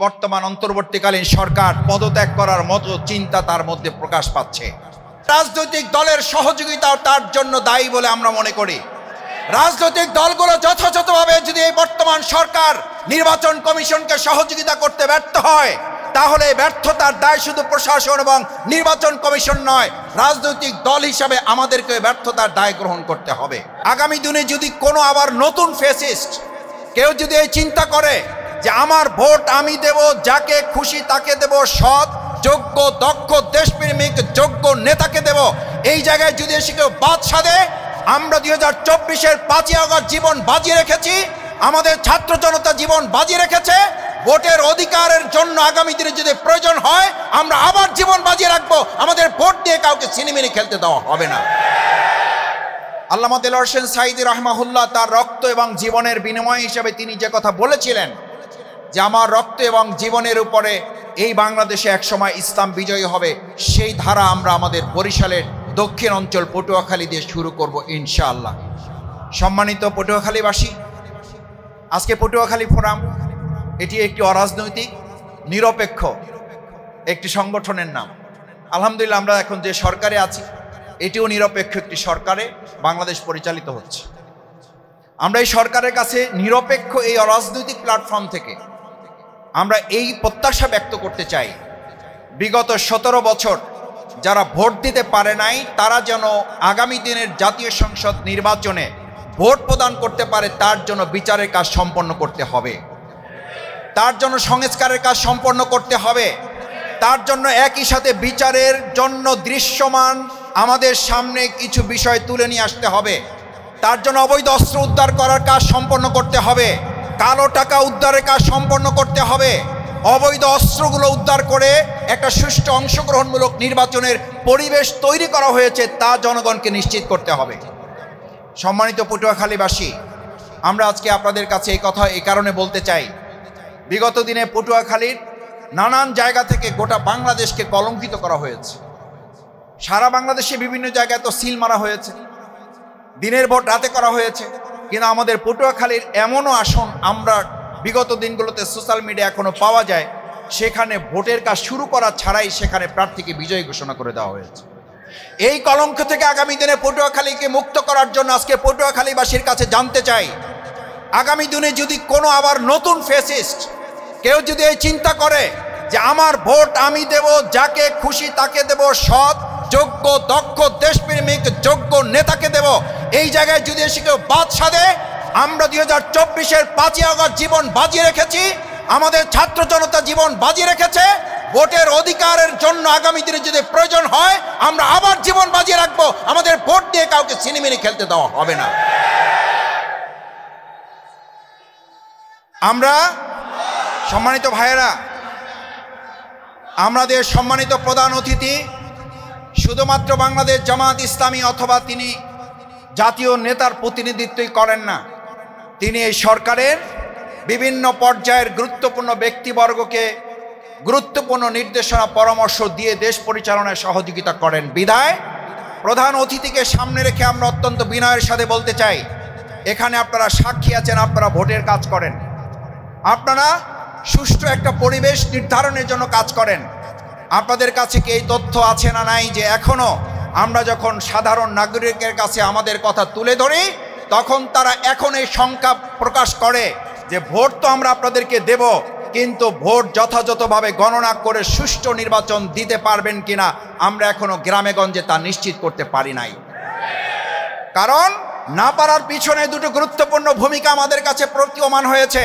বর্তমান অন্তর্বর্তীকালীন সরকার পদত্যাগ করার মতো চিন্তা তার মধ্যে প্রকাশ পাচ্ছে। রাজনৈতিক দলের সহযোগিতা তার জন্য দায়ী বলে আমরা মনে করি। রাজনৈতিক দলগুলো যথাযথভাবে যদি এই বর্তমান সরকার নির্বাচন কমিশনকে সহযোগিতা করতে ব্যর্থ হয়, তাহলে ব্যর্থতার দায় শুধু প্রশাসন এবং নির্বাচন কমিশন নয়, রাজনৈতিক দল হিসাবে আমাদেরকে ব্যর্থতার দায় গ্রহণ করতে হবে। আগামী দিনে যদি কোনো আবার নতুন ফ্যাসিস্ট কেউ যদি এই চিন্তা করে যে আমার ভোট আমি দেব, যাকে খুশি তাকে দেব, সৎ যোগ্য দক্ষ দেশপ্রেমিক যোগ্য নেতাকে দেব, এই জায়গায় যদি এসে কেউ বাদ সাধে, আমরা 2024-এর 5ই আগস্ট জীবন বাজি রেখেছি, আমাদের ছাত্র জনতা জীবন বাজি রেখেছে। ভোটের অধিকারের জন্য আগামী দিনে যদি প্রয়োজন হয় আমরা আবার জীবন বাজি রাখবো। আমাদের ভোট দিয়ে কাউকে সিনেমিনি খেলতে দেওয়া হবে না। আল্লামা দেলোয়ার হোসেন সাঈদী রাহমাহুল্লাহ তার রক্ত এবং জীবনের বিনিময় হিসেবে তিনি যে কথা বলেছিলেন যে আমার রক্ত এবং জীবনের উপরে এই বাংলাদেশে একসময় ইসলাম বিজয়ী হবে, সেই ধারা আমরা আমাদের বরিশালের দক্ষিণ অঞ্চল পটুয়াখালী দিয়ে শুরু করব ইনশাআল্লাহ। সম্মানিত পটুয়াখালীবাসী, আজকে পটুয়াখালী ফোরাম এটি একটি অরাজনৈতিক নিরপেক্ষ একটি সংগঠনের নাম। আলহামদুলিল্লাহ আমরা এখন যে সরকারে আছি এটিও নিরপেক্ষ একটি সরকারে বাংলাদেশ পরিচালিত হচ্ছে। আমরা এই সরকারের কাছে নিরপেক্ষ এই অরাজনৈতিক প্ল্যাটফর্ম থেকে আমরা এই প্রত্যাশা ব্যক্ত করতে চাই, বিগত 17 বছর যারা ভোট দিতে পারে নাই তারা যেন আগামী দিনের জাতীয় সংসদ নির্বাচনে ভোট প্রদান করতে পারে, তার জন্য বিচারের কাজ সম্পন্ন করতে হবে, তার জন্য সংস্কারের কাজ সম্পন্ন করতে হবে, তার জন্য একই সাথে বিচারের জন্য দৃশ্যমান আমাদের সামনে কিছু বিষয় তুলে নিয়ে আসতে হবে, তার জন্য অবৈধ অস্ত্র উদ্ধার করার কাজ সম্পন্ন করতে হবে, কালো টাকা উদ্ধারের কাজ সম্পন্ন করতে হবে, অবৈধ অস্ত্রগুলো উদ্ধার করে একটা সুষ্ঠু অংশগ্রহণমূলক নির্বাচনের পরিবেশ তৈরি করা হয়েছে তা জনগণকে নিশ্চিত করতে হবে। সম্মানিত পটুয়াখালীবাসী, আমরা আজকে আপনাদের কাছে এই কথা এই কারণে বলতে চাই, বিগত দিনে পটুয়াখালীর নানান জায়গা থেকে গোটা বাংলাদেশকে কলঙ্কিত করা হয়েছে। সারা বাংলাদেশে বিভিন্ন জায়গায় তো সিল মারা হয়েছে, দিনের ভোট রাতে করা হয়েছে, কিন্তু আমাদের পটুয়াখালীর এমনও আসন আমরা বিগত দিনগুলোতে সোশ্যাল মিডিয়া এখনো পাওয়া যায়, সেখানে ভোটের কাজ শুরু করা ছাড়াই সেখানে প্রার্থীকে বিজয়ী ঘোষণা করে দেওয়া হয়েছে। এই কলঙ্ক থেকে আগামী দিনে পটুয়াখালীকে মুক্ত করার জন্য আজকে পটুয়াখালীবাসীর কাছে জানতে চাই, আগামী দিনে যদি কোনো আবার নতুন ফ্যাসিস্ট কেউ যদি এই চিন্তা করে যে আমার ভোট আমি দেব, যাকে খুশি তাকে দেব, সৎ যোগ্য দক্ষ দেশপ্রেমিক যোগ্য নেতাকে দেব, এই জায়গায় যদি এসে কেউ বাদ সাধে, আমরা 2024-এর 5ই আগস্ট জীবন বাজি রেখেছি, আমাদের ছাত্র জনতা জীবন বাজি রেখেছে। ভোটের অধিকারের জন্য আগামী দিনে যদি প্রয়োজন হয় আমরা আবার জীবন বাজি রাখবো। আমাদের ভোট দিয়ে কাউকে সিনেমিনি খেলতে দেওয়া হবে না। আমরা সম্মানিত ভাইয়েরা, আমাদের সম্মানিত প্রধান অতিথি শুধুমাত্র বাংলাদেশ জামাত ইসলামী অথবা তিনি জাতীয় নেতার প্রতিনিধিত্বই করেন না, তিনি এই সরকারের বিভিন্ন পর্যায়ের গুরুত্বপূর্ণ ব্যক্তিবর্গকে গুরুত্বপূর্ণ নির্দেশনা পরামর্শ দিয়ে দেশ পরিচালনায় সহযোগিতা করেন। বিধায় প্রধান অতিথিকে সামনে রেখে আমরা অত্যন্ত বিনয়ের সাথে বলতে চাই, এখানে আপনারা সাক্ষী আছেন, আপনারা ভোটের কাজ করেন, আপনারা সুষ্ঠু একটা পরিবেশ নির্ধারণের জন্য কাজ করেন। আপনাদের কাছে কি এই তথ্য আছে না নাই যে এখনো আমরা যখন সাধারণ নাগরিকের কাছে আমাদের কথা তুলে ধরি তখন তারা এখন এই সংখ্যা প্রকাশ করে যে ভোট তো আমরা আপনাদেরকে দেব, কিন্তু ভোট যথাযথভাবে গণনা করে সুষ্ঠু নির্বাচন দিতে পারবেন কিনা আমরা এখনো গ্রামে গঞ্জে তা নিশ্চিত করতে পারি নাই। কারণ না পারার পিছনে দুটো গুরুত্বপূর্ণ ভূমিকা আমাদের কাছে প্রতীয়মান হয়েছে।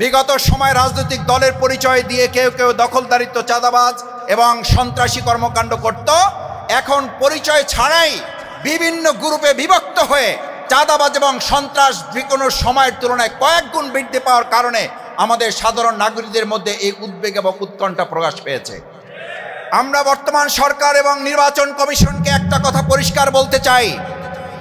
বিগত সময় রাজনৈতিক দলের পরিচয় দিয়ে কেউ কেউ দখলদারিত্ব, চাঁদাবাজ এবং সন্ত্রাসী কর্মকাণ্ড করত। এখন পরিচয় ছাড়াই বিভিন্ন গ্রুপে বিভক্ত হয়ে চাঁদাবাজ এবং সন্ত্রাস কোনো সময়ের তুলনায় কয়েক গুণ বৃদ্ধি পাওয়ার কারণে আমাদের সাধারণ নাগরিকদের মধ্যে এই উদ্বেগ এবং উৎকণ্ঠা প্রকাশ পেয়েছে। আমরা বর্তমান সরকার এবং নির্বাচন কমিশনকে একটা কথা পরিষ্কার বলতে চাই,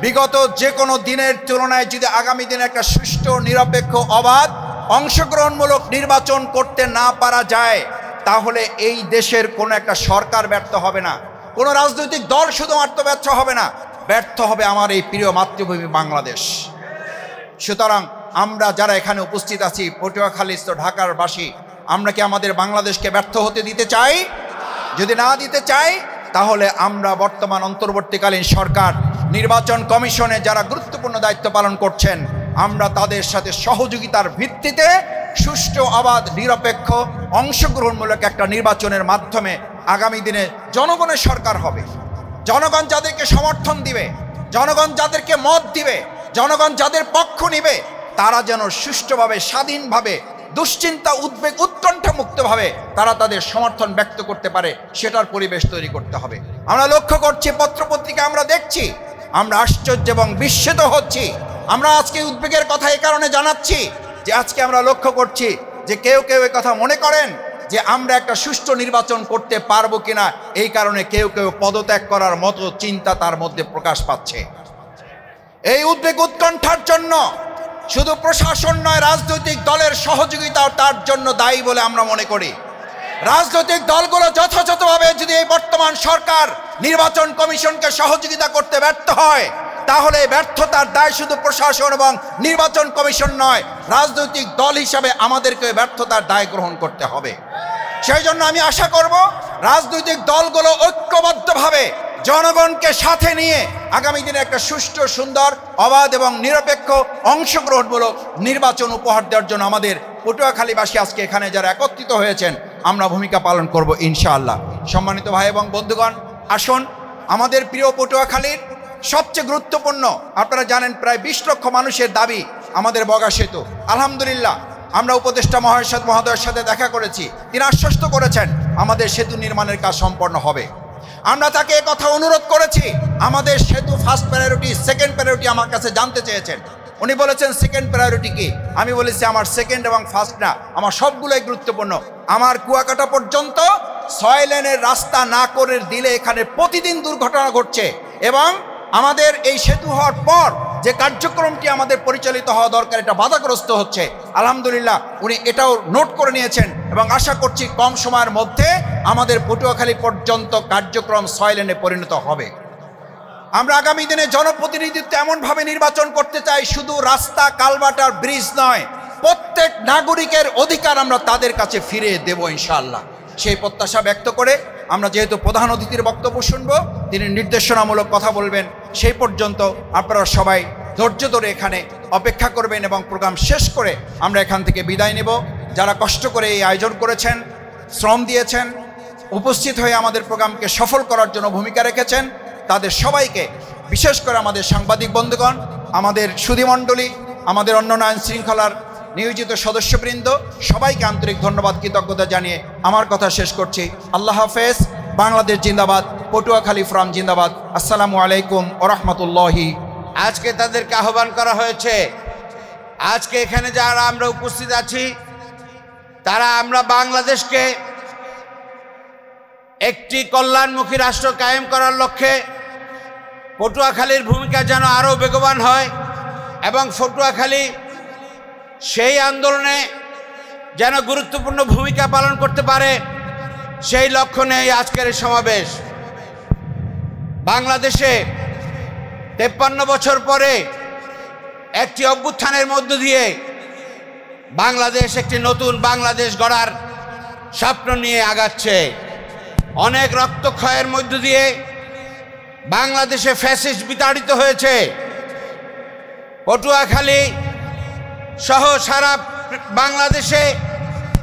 বিগত যে কোনো দিনের তুলনায় যদি আগামী দিনে একটা সুষ্ঠু নিরপেক্ষ অবাধ অংশগ্রহণমূলক নির্বাচন করতে না পারা যায় তাহলে এই দেশের কোনো একটা সরকার ব্যর্থ হবে না, কোনো রাজনৈতিক দল শুধুমাত্র ব্যর্থ হবে না, ব্যর্থ হবে আমার এই প্রিয় মাতৃভূমি বাংলাদেশ। সুতরাং আমরা যারা এখানে উপস্থিত আছি, পটুয়াখালী ঢাকার বাসী, আমরা কি আমাদের বাংলাদেশকে ব্যর্থ হতে দিতে চাই? যদি না দিতে চাই তাহলে আমরা বর্তমান অন্তর্বর্তীকালীন সরকার নির্বাচন কমিশনে যারা গুরুত্বপূর্ণ দায়িত্ব পালন করছেন আমরা তাদের সাথে সহযোগিতার ভিত্তিতে সুষ্ঠু অবাধ নিরপেক্ষ অংশগ্রহণমূলক একটা নির্বাচনের মাধ্যমে আগামী দিনে জনগণের সরকার হবে। জনগণ যাদেরকে সমর্থন দিবে, জনগণ যাদেরকে মত দিবে, জনগণ যাদের পক্ষ নিবে তারা যেন সুষ্ঠুভাবে স্বাধীনভাবে দুশ্চিন্তা উদ্বেগ উৎকণ্ঠা মুক্তভাবে তারা তাদের সমর্থন ব্যক্ত করতে পারে সেটার পরিবেশ তৈরি করতে হবে। আমরা লক্ষ্য করছি পত্রপত্রিকা আমরা দেখছি, আমরা আশ্চর্য এবং বিস্মিত হচ্ছি। আমরা আজকে উদ্বেগের কথা এই কারণে জানাচ্ছি যে আজকে আমরা লক্ষ্য করছি যে কেউ কেউ এই কথা মনে করেন যে আমরা একটা সুষ্ঠু নির্বাচন করতে পারবো কিনা, এই কারণে কেউ কেউ পদত্যাগ করার মতো চিন্তা তার মধ্যে প্রকাশ পাচ্ছে। এই উদ্বেগ উৎকণ্ঠার জন্য শুধু প্রশাসন নয়, রাজনৈতিক দলের সহযোগিতাও তার জন্য দায়ী বলে আমরা মনে করি। রাজনৈতিক দলগুলো যথাযথভাবে যদি এই বর্তমান সরকার নির্বাচন কমিশনকে সহযোগিতা করতে ব্যর্থ হয় তাহলে ব্যর্থতার দায় শুধু প্রশাসন এবং নির্বাচন কমিশন নয়, রাজনৈতিক দল হিসাবে আমাদেরকে ব্যর্থতার দায় গ্রহণ করতে হবে। সেই জন্য আমি আশা করব রাজনৈতিক দলগুলো ঐক্যবদ্ধভাবে জনগণকে সাথে নিয়ে আগামী দিনে একটা সুষ্ঠু সুন্দর অবাধ এবং নিরপেক্ষ অংশগ্রহণমূলক নির্বাচন উপহার দেওয়ার জন্য আমাদের পটুয়াখালীবাসী আজকে এখানে যারা একত্রিত হয়েছেন আমরা ভূমিকা পালন করব ইনশাআল্লাহ। সম্মানিত ভাই এবং বন্ধুগণ, আসুন আমাদের প্রিয় পটুয়াখালীর সবচেয়ে গুরুত্বপূর্ণ, আপনারা জানেন প্রায় 20 লক্ষ মানুষের দাবি আমাদের বগা সেতু। আলহামদুলিল্লাহ আমরা উপদেষ্টা মহোদয়ের সাথে দেখা করেছি, তিনি আশ্বস্ত করেছেন আমাদের সেতু নির্মাণের কাজ সম্পন্ন হবে। আমরা তাকে কথা অনুরোধ করেছি আমাদের সেতু ফার্স্ট প্রায়োরিটি সেকেন্ড প্রায়োরিটি আমার কাছে জানতে চেয়েছেন। উনি বলেছেন সেকেন্ড প্রায়োরিটি কি? আমি বলেছি আমার সেকেন্ড এবং ফার্স্ট না, আমার সবগুলোই গুরুত্বপূর্ণ। আমার কুয়াকাটা পর্যন্ত 6 লেনের রাস্তা না করে দিলে এখানে প্রতিদিন দুর্ঘটনা ঘটছে এবং আমাদের এই সেতু হওয়ার পর যে কার্যক্রমটি আমাদের পরিচালিত হওয়া দরকার এটা বাধাগ্রস্ত হচ্ছে। আলহামদুলিল্লাহ উনি এটাও নোট করে নিয়েছেন এবং আশা করছি কম সময়ের মধ্যে আমাদের পটুয়াখালী পর্যন্ত কার্যক্রম 6 লেনে পরিণত হবে। আমরা আগামী দিনে জনপ্রতিনিধিত্ব এমনভাবে নির্বাচন করতে চাই শুধু রাস্তা কালভার্ট আর ব্রিজ নয়, প্রত্যেক নাগরিকের অধিকার আমরা তাদের কাছে ফিরিয়ে দেব ইনশাআল্লাহ। সেই প্রত্যাশা ব্যক্ত করে আমরা যেহেতু প্রধান অতিথির বক্তব্য শুনব, তিনি নির্দেশনামূলক কথা বলবেন, সেই পর্যন্ত আপনারা সবাই ধৈর্য ধরে এখানে অপেক্ষা করবেন এবং প্রোগ্রাম শেষ করে আমরা এখান থেকে বিদায় নেব। যারা কষ্ট করে এই আয়োজন করেছেন, শ্রম দিয়েছেন, উপস্থিত হয়ে আমাদের প্রোগ্রামকে সফল করার জন্য ভূমিকা রেখেছেন, তাদের সবাইকে, বিশেষ করে আমাদের সাংবাদিক বন্ধুগণ, আমাদের সুধীমণ্ডলী, আমাদের অন্যান্য আইন শৃঙ্খলার নিয়োজিত সদস্যবৃন্দ, সবাইকে আন্তরিক ধন্যবাদ কৃতজ্ঞতা জানিয়ে আমার কথা শেষ করছি। আল্লাহ হাফেজ। বাংলাদেশ জিন্দাবাদ, পটুয়াখালী ফ্রম জিন্দাবাদ। আসসালামু আলাইকুম ওয়া রাহমাতুল্লাহি। আজকে তাদেরকে আহ্বান করা হয়েছে। আজকে এখানে যারা আমরা উপস্থিত আছি তারা আমরা বাংলাদেশকে একটি কল্যাণমুখী রাষ্ট্র কায়েম করার লক্ষ্যে পটুয়াখালীর ভূমিকা যেন আরও বেগবান হয় এবং পটুয়াখালী সেই আন্দোলনে যেন গুরুত্বপূর্ণ ভূমিকা পালন করতে পারে, সেই লক্ষ্য নিয়ে আজকের এই সমাবেশ। বাংলাদেশে 53 বছর পরে একটি অভ্যুত্থানের মধ্য দিয়ে বাংলাদেশ একটি নতুন বাংলাদেশ গড়ার স্বপ্ন নিয়ে আগাচ্ছে। অনেক রক্তক্ষয়ের মধ্য দিয়ে বাংলাদেশে ফ্যাসিস্ট বিতাড়িত হয়েছে। পটুয়াখালী সহ সারা বাংলাদেশে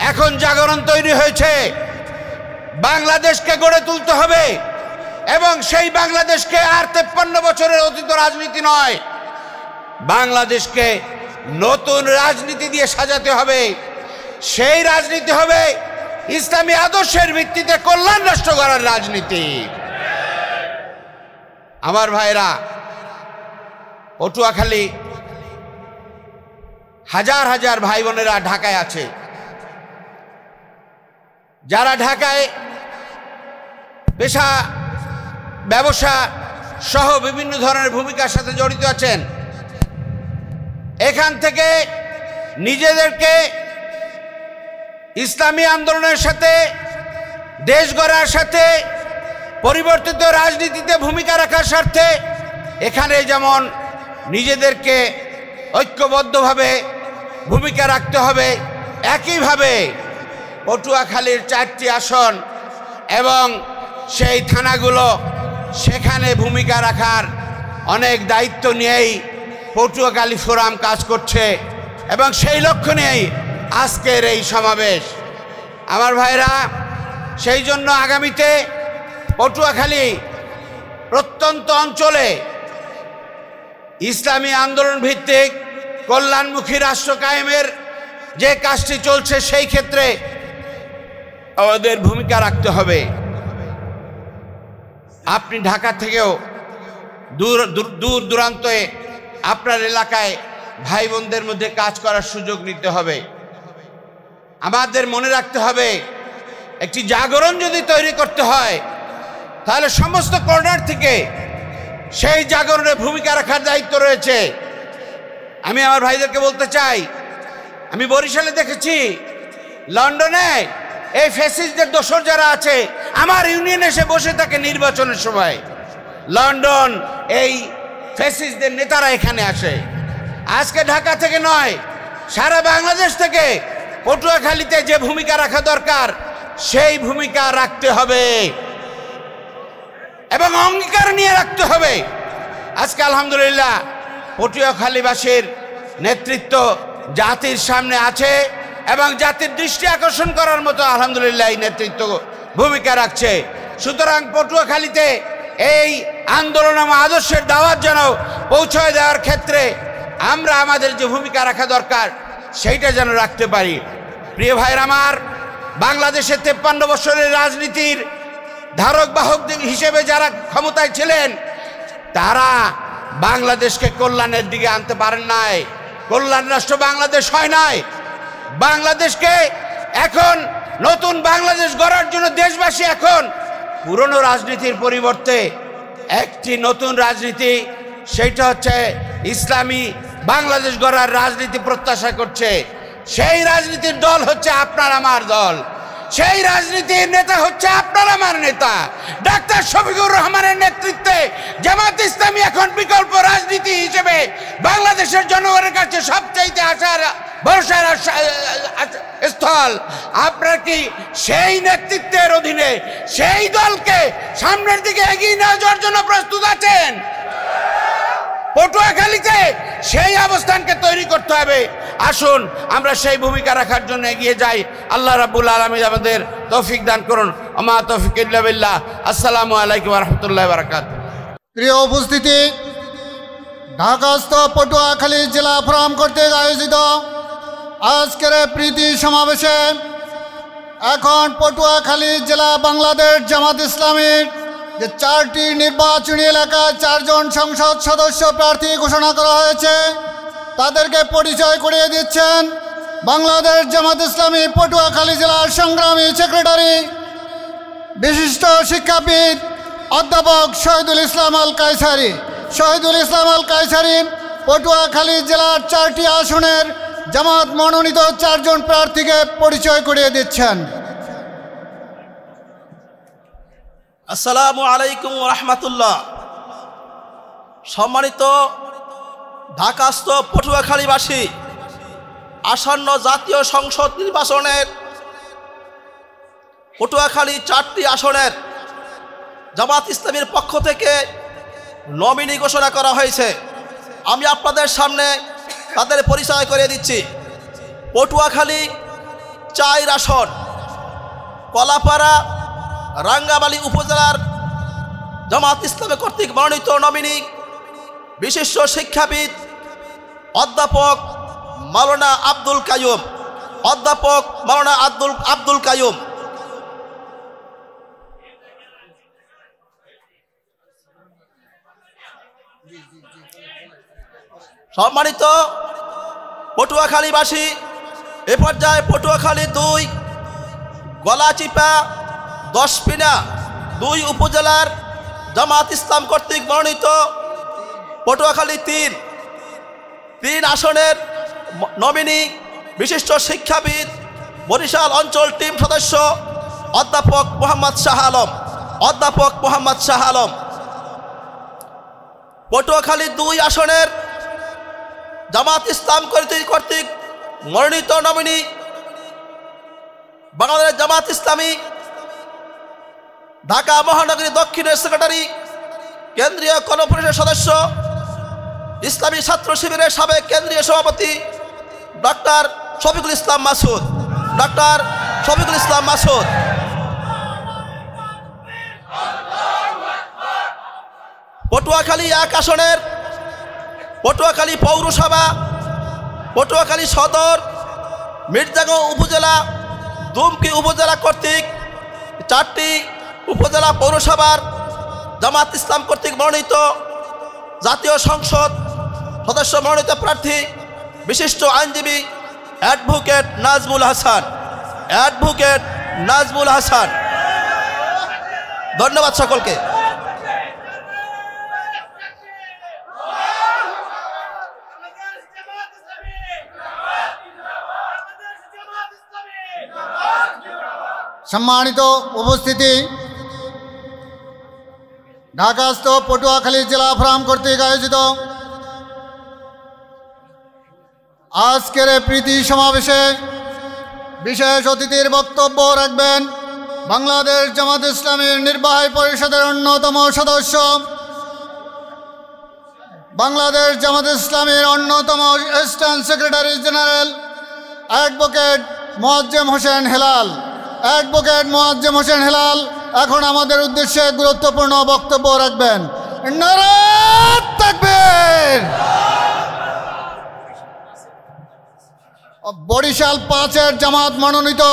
এখন জাগরণ তৈরি হয়েছে। বাংলাদেশকে গড়ে তুলতে হবে এবং সেই বাংলাদেশকে আর 53 বছরের অতীত রাজনীতি নয়, বাংলাদেশকে নতুন রাজনীতি দিয়ে সাজাতে হবে। সেই রাজনীতি হবে ইসলামী আদর্শের ভিত্তিতে কল্যাণ রাষ্ট্র গড়ার রাজনীতি। আমার ভাইরা, পটুয়াখালী হাজার হাজার ভাই বোনেরা ঢাকায় আছে, যারা ঢাকায় পেশা ব্যবসা সহ বিভিন্ন ধরনের ভূমিকার সাথে জড়িত আছেন। এখান থেকে নিজেদেরকে ইসলামী আন্দোলনের সাথে, দেশ গড়ার সাথে, পরিবর্তিত রাজনীতিতে ভূমিকা রাখার স্বার্থে এখানে যেমন নিজেদেরকে ঐক্যবদ্ধভাবে ভূমিকা রাখতে হবে, একইভাবে পটুয়াখালীর 4টি আসন এবং সেই থানাগুলো সেখানে ভূমিকা রাখার অনেক দায়িত্ব নিয়েই পটুয়াখালী ফোরাম কাজ করছে এবং সেই লক্ষ্য নিয়েই আজকের এই সমাবেশ। আমার ভাইরা, সেই জন্য আগামীতে পটুয়াখালী প্রত্যন্ত অঞ্চলে ইসলামী আন্দোলন ভিত্তিক কল্যাণমুখী রাষ্ট্র কায়েমের যে কাজটি চলছে সেই ক্ষেত্রে আমাদের ভূমিকা রাখতে হবে। আপনি ঢাকা থেকেও দূর দূরান্তে আপনার এলাকায় ভাই বোনদের মধ্যে কাজ করার সুযোগ নিতে হবে। আমাদের মনে রাখতে হবে, একটি জাগরণ যদি তৈরি করতে হয় তাহলে সমস্ত কর্নার থেকে সেই জাগরণে ভূমিকা রাখার দায়িত্ব রয়েছে। আমি আমার ভাইদেরকে বলতে চাই, আমি বরিশালে দেখেছি, লন্ডনে এই ফ্যাসিস্টদের দোসর যারা আছে আমার ইউনিয়নে এসে বসে থাকে নির্বাচনের সময়। লন্ডন এই ফ্যাসিস্টদের নেতারা এখানে আসে। আজকে ঢাকা থেকে নয়, সারা বাংলাদেশ থেকে পটুয়াখালীতে যে ভূমিকা রাখা দরকার সেই ভূমিকা রাখতে হবে এবং অঙ্গীকার নিয়ে রাখতে হবে। আজকে আলহামদুলিল্লাহ পটুয়াখালীবাসীর নেতৃত্ব জাতির সামনে আছে এবং জাতির দৃষ্টি আকর্ষণ করার মতো আলহামদুলিল্লাহ এই নেতৃত্ব ভূমিকা রাখছে। সুতরাং পটুয়াখালীতে এই আন্দোলন এবং আদর্শের দাওয়াত যেন পৌঁছায় দেওয়ার ক্ষেত্রে আমরা আমাদের যে ভূমিকা রাখা দরকার সেইটা যেন রাখতে পারি। প্রিয় ভাইরা আমার, বাংলাদেশের 53 বছরের রাজনীতির ধারক বাহক হিসেবে যারা ক্ষমতায় ছিলেন তারা বাংলাদেশকে কল্যাণের দিকে আনতে পারেন নাই। কল্যাণ রাষ্ট্র বাংলাদেশ হয় নাই। বাংলাদেশকে এখন নতুন বাংলাদেশ গড়ার জন্য দেশবাসী এখন পুরনো রাজনীতির পরিবর্তে একটি নতুন রাজনীতি, সেইটা হচ্ছে ইসলামী বাংলাদেশ গড়ার রাজনীতি প্রত্যাশা করছে। সেই রাজনীতির দল হচ্ছে আপনার আমার দল, সেই রাজনীতির নেতা হচ্ছে আপনার আমার নেতা ডাক্তার শফিকুর রহমানের নেতৃত্বে জামাত ইসলামী এখন বিকল্প রাজনীতি হিসেবে বাংলাদেশের জনগণের কাছে সবচাইতে আশার ভরসার স্থল। আপনার কি সেই নেতৃত্বের অধীনে সেই দলকে সামনের দিকে এগিয়ে নিয়ে যাওয়ার জন্য প্রস্তুত আছেন? পটুয়াখালীতে সেই অবস্থানকে তৈরি করতে হবে। আসুন আমরা সেই ভূমিকা রাখার জন্য এগিয়ে যাই। আল্লাহ রাব্বুল আলামিন আমাদের তৌফিক দান করুন। আমা তৌফিক ইল্লা বিল্লাহ। আসসালামু আলাইকুম ওয়া রাহমাতুল্লাহি ওয়া বারাকাতুহু। প্রিয় উপস্থিতি, ঢাকাস্থ পটুয়াখালী জেলা ফোরাম কর্তৃক আয়োজিত আজকের প্রীতি সমাবেশে এখন পটুয়াখালী জেলা বাংলাদেশ জামাত ইসলামীর যে 4টি নির্বাচনী এলাকায় 4 জন সংসদ সদস্য প্রার্থী ঘোষণা করা হয়েছে তাদেরকে পরিচয় করিয়ে দিচ্ছেন বাংলাদেশ জামাত ইসলামী পটুয়াখালী জেলার সংগ্রামী সেক্রেটারি বিশিষ্ট শিক্ষাবিদ অধ্যাপক শহীদুল ইসলাম আল কায়সারি। শহীদুল ইসলাম আল কায়সারি পটুয়াখালী জেলার 4টি আসনের জামাত মনোনীত 4 জন প্রার্থীকে পরিচয় করিয়ে দিচ্ছেন। আসসালামু আলাইকুম রহমতুল্লাহ। সম্মানিত ঢাকাস্থ পটুয়াখালীবাসী, আসন্ন জাতীয় সংসদ নির্বাচনের পটুয়াখালী 4টি আসনের জামাত ইসলামীর পক্ষ থেকে নমিনি ঘোষণা করা হয়েছে। আমি আপনাদের সামনে তাদের পরিচয় করে দিচ্ছি। পটুয়াখালী 4 আসন, কলাপাড়া রাঙ্গামালী উপজেলার জামাত ইসলামী কর্তৃক মনোনীত নমিনি বিশিষ্ট শিক্ষাবিদ অধ্যাপক মাওলানা আব্দুল কাইয়ুম। অধ্যাপক মাওলানা আব্দুল কাইয়ুম। সম্মানিত পটুয়াখালীবাসী, এ পর্যায়ে পটুয়াখালী 2, গলাচিপা 10 পিনা 2 উপজেলার জামাত ইসলাম কর্তৃক মনোনীত পটুয়াখালী 3 আসনের নমিনি বিশিষ্ট শিক্ষাবিদ বরিশাল অঞ্চল টিম সদস্য অধ্যাপক মোহাম্মদ শাহ আলম। অধ্যাপক মোহাম্মদ শাহ আলম। পটুয়াখালী 2 আসনের জামাত ইসলাম কর্তৃক মনোনীত নমিনি বাংলাদেশ জামাত ইসলামী ঢাকা মহানগরী দক্ষিণের সেক্রেটারি, কেন্দ্রীয় কর্মপরিষদের সদস্য, ইসলামী ছাত্র শিবিরের সাবেক কেন্দ্রীয় সভাপতি ডক্টর শফিকুল ইসলাম মাসুদ। ডক্টর শফিকুল ইসলাম মাসুদ। পটুয়াখালী 1 আসনের পটুয়াখালী পৌরসভা, পটুয়াখালী সদর, মির্জাগাঁও উপজেলা, দুমকি উপজেলা কর্তৃক 4টি উপজেলা পৌরসভার জামাত ইসলাম কর্তৃক মনোনীত জাতীয় সংসদ সদস্য মনোনীত প্রার্থী বিশিষ্ট আইনজীবী অ্যাডভোকেট নাজমুল হাসান। অ্যাডভোকেট নাজমুল হাসান। ধন্যবাদ সকলকে। সম্মানিত উপস্থিতি, ঢাকাস্থ পটুয়াখালী জেলা ফোরাম কর্তৃক আয়োজিত আজকের প্রীতি সমাবেশে বিশেষ অতিথির বক্তব্য রাখবেন বাংলাদেশ জামাত ইসলামীর নির্বাহী পরিষদের অন্যতম সদস্য, বাংলাদেশ জামাত ইসলামীর অন্যতম assistant secretary general advocate Moazzem Hossain Helal. Advocate Moazzem Hossain Helal এখন আমাদের উদ্দেশ্যে গুরুত্বপূর্ণ বক্তব্য রাখবেন। নারে তাকবীর। বরিশাল 5-এর জামাত মনোনীত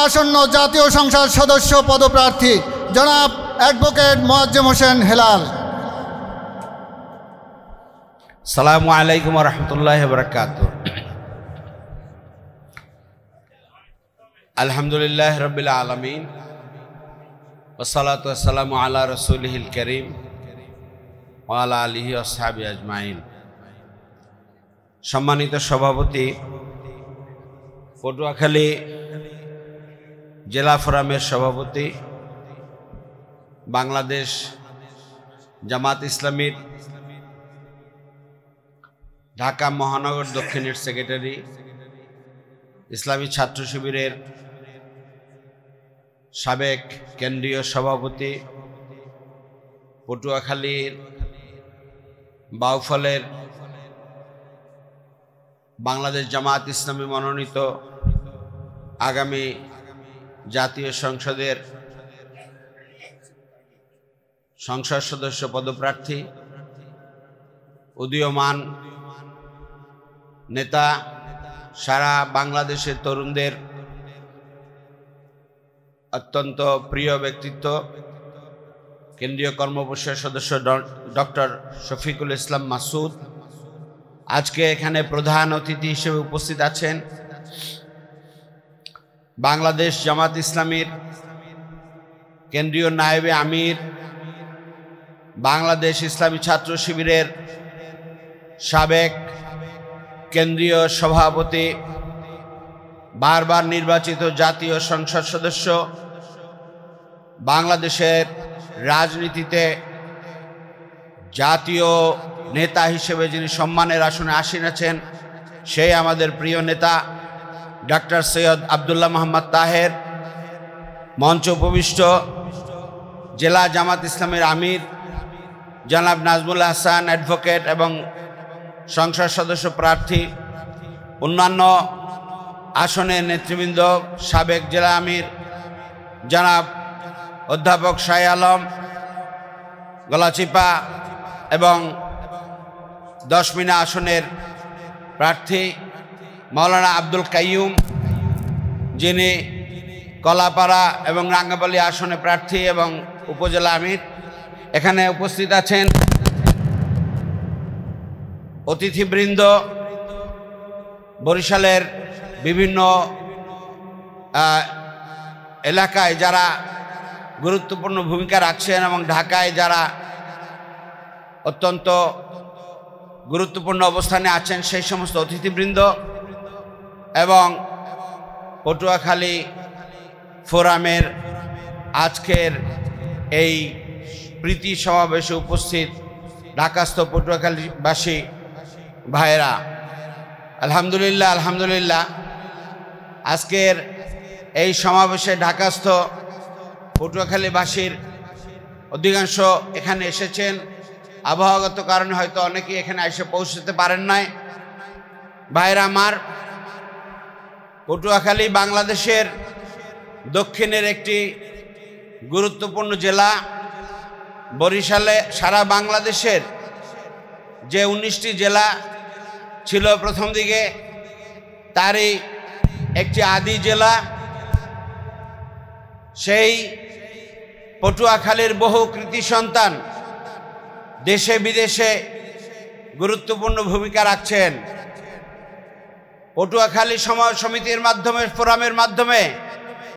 আসন্ন জাতীয় সংসদ সদস্য পদপ্রার্থী জনাব অ্যাডভোকেট মোয়াজ্জেম হোসেন হেলাল। আসসালামু আলাইকুম ওয়া রাহমাতুল্লাহি ওয়া বারাকাতুহু। আলহামদুলিল্লাহ রাব্বিল আলামিন ওয়াসসালাতু ওয়াসসালামু আলা রাসূলিহিল কারীম ওয়া আলা আলিহি ওয়া আসহাবিহি আজমাইন। সম্মানিত সভাপতি, পটুয়াখালী জেলা ফোরামের সভাপতি, বাংলাদেশ জামাত ইসলামীর ঢাকা মহানগর দক্ষিণের সেক্রেটারি, ইসলামী ছাত্র শিবিরের সাবেক কেন্দ্রীয় সভাপতি, পটুয়াখালীর বাউফলের বাংলাদেশ জামাত ইসলামী মনোনীত আগামী জাতীয় সংসদের সংসদ সদস্য পদপ্রার্থী, উদীয়মান নেতা, সারা বাংলাদেশের তরুণদের অত্যন্ত প্রিয় ব্যক্তিত্ব, কেন্দ্রীয় কর্মপরিষদের সদস্য ডক্টর শফিকুল ইসলাম মাসুদ আজকে এখানে প্রধান অতিথি হিসেবে উপস্থিত আছেন। বাংলাদেশ জামাত ইসলামীর কেন্দ্রীয় নায়েবে আমির, বাংলাদেশ ইসলামী ছাত্র শিবিরের সাবেক কেন্দ্রীয় সভাপতি, বারবার নির্বাচিত জাতীয় সংসদ সদস্য, বাংলাদেশের রাজনীতিতে জাতীয় নেতা হিসেবে যিনি সম্মানের আসনে আসীন আছেন, সেই আমাদের প্রিয় নেতা ডক্টর সৈয়দ আবদুল্লাহ মোহাম্মদ তাহের, মঞ্চ উপবিষ্ট জেলা জামাত ইসলামের আমির জনাব নাজমুল হাসান অ্যাডভোকেট এবং সংসদ সদস্য প্রার্থী, অন্যান্য আসনের নেতৃবৃন্দ, সাবেক জেলা আমির জনাব অধ্যাপক শাহ আলম গলাচিপা এবং 10 মিনা আসনের প্রার্থী মাওলানা আব্দুল কাইয়ুম, যিনি কলাপাড়া এবং রাঙ্গাপালি আসনে প্রার্থী এবং উপজেলা আমির। এখানে উপস্থিত আছেন অতিথিবৃন্দ, বরিশালের বিভিন্ন এলাকায় যারা গুরুত্বপূর্ণ ভূমিকা রাখছেন এবং ঢাকায় যারা অত্যন্ত গুরুত্বপূর্ণ অবস্থানে আছেন, সেই সমস্ত অতিথিবৃন্দ এবং পটুয়াখালী ফোরামের আজকের এই প্রীতি সমাবেশে উপস্থিত ঢাকাস্থ পটুয়াখালীবাসী ভাইয়েরা, আলহামদুলিল্লাহ আজকের এই সমাবেশে ঢাকাস্থ পটুয়াখালীবাসীর অধিকাংশ এখানে এসেছেন। আবহাওয়াগত কারণে হয়তো অনেকেই এখানে এসে পৌঁছতে পারেন নাই। ভাইরা আমার, পটুয়াখালী বাংলাদেশের দক্ষিণের একটি গুরুত্বপূর্ণ জেলা। বরিশালে সারা বাংলাদেশের যে 19টি জেলা ছিল প্রথম দিকে, তারই একটি আদি জেলা। সেই পটুয়াখালীর বহু কৃতি সন্তান দেশে বিদেশে গুরুত্বপূর্ণ ভূমিকা রাখছেন। পটুয়াখালী সমাজ সমিতির মাধ্যমে, ফোরামের মাধ্যমে